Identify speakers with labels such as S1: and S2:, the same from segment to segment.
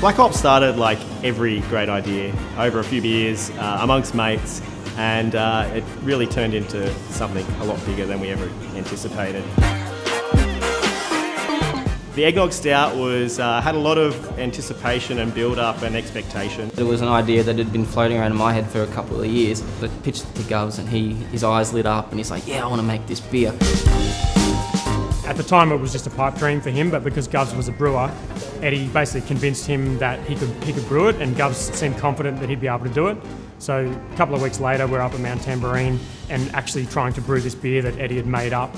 S1: Black Ops started like every great idea, over a few beers, amongst mates, and it really turned into something a lot bigger than we ever anticipated. The Eggnog Stout had a lot of anticipation and build-up and expectation.
S2: It was an idea that had been floating around in my head for a couple of years. I pitched it to Govs and his eyes lit up and he's like, yeah, I want to make this beer.
S3: At the time it was just a pipe dream for him, but because Govs was a brewer, Eddie basically convinced him that he could brew it, and Govs seemed confident that he'd be able to do it. So a couple of weeks later we're up at Mount Tambourine and actually trying to brew this beer that Eddie had made up.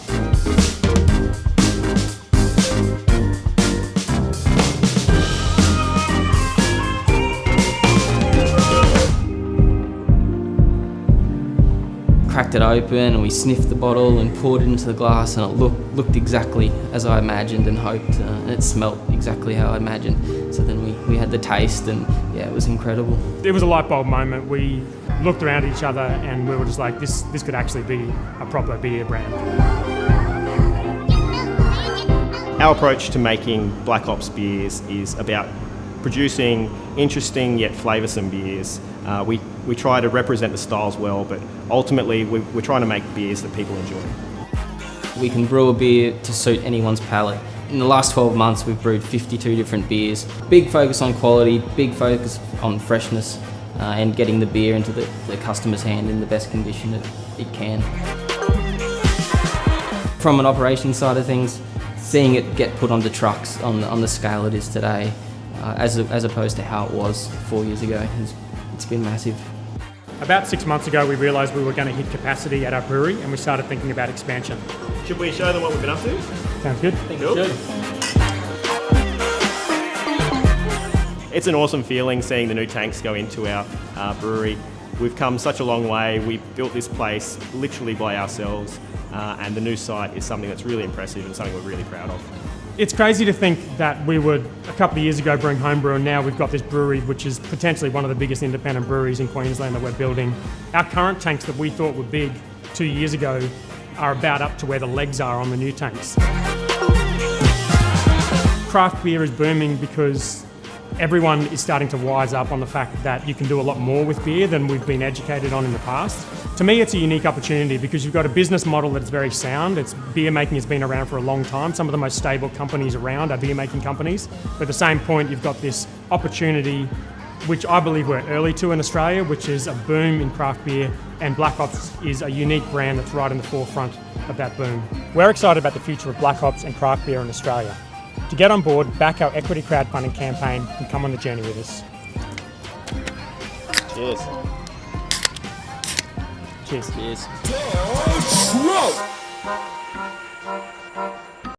S2: Cracked it open and we sniffed the bottle and poured it into the glass, and it looked exactly as I imagined and hoped, and it smelt exactly how I imagined. So then we had the taste, and yeah, it was incredible.
S3: It was a light bulb moment. We looked around at each other and we were just like, this could actually be a proper beer brand.
S1: Our approach to making Black Ops beers is about producing interesting yet flavoursome beers. We try to represent the styles well, but ultimately we're trying to make beers that people enjoy.
S2: We can brew a beer to suit anyone's palate. In the last 12 months we've brewed 52 different beers. Big focus on quality, big focus on freshness, and getting the beer into the customer's hand in the best condition it can. From an operations side of things, seeing it get put onto trucks on the scale it is today, as opposed to how it was 4 years ago, it's been massive.
S3: About 6 months ago we realised we were going to hit capacity at our brewery, and we started thinking about expansion.
S1: Should we show them what we've been up to?
S3: Sounds good.
S1: Cool. It's an awesome feeling seeing the new tanks go into our brewery. We've come such a long way. We built this place literally by ourselves, and the new site is something that's really impressive and something we're really proud of.
S3: It's crazy to think that we were, a couple of years ago, brewing homebrew, and now we've got this brewery which is potentially one of the biggest independent breweries in Queensland that we're building. Our current tanks that we thought were big 2 years ago are about up to where the legs are on the new tanks. Craft beer is booming because everyone is starting to wise up on the fact that you can do a lot more with beer than we've been educated on in the past. To me, it's a unique opportunity because you've got a business model that's very sound. Beer making has been around for a long time. Some of the most stable companies around are beer making companies. But at the same point, you've got this opportunity, which I believe we're early to in Australia, which is a boom in craft beer, and Black Ops is a unique brand that's right in the forefront of that boom. We're excited about the future of Black Ops and craft beer in Australia. To get on board, back our equity crowdfunding campaign and come on the journey with us.
S1: Cheers.
S3: Cheers.
S2: Cheers.
S4: Damn,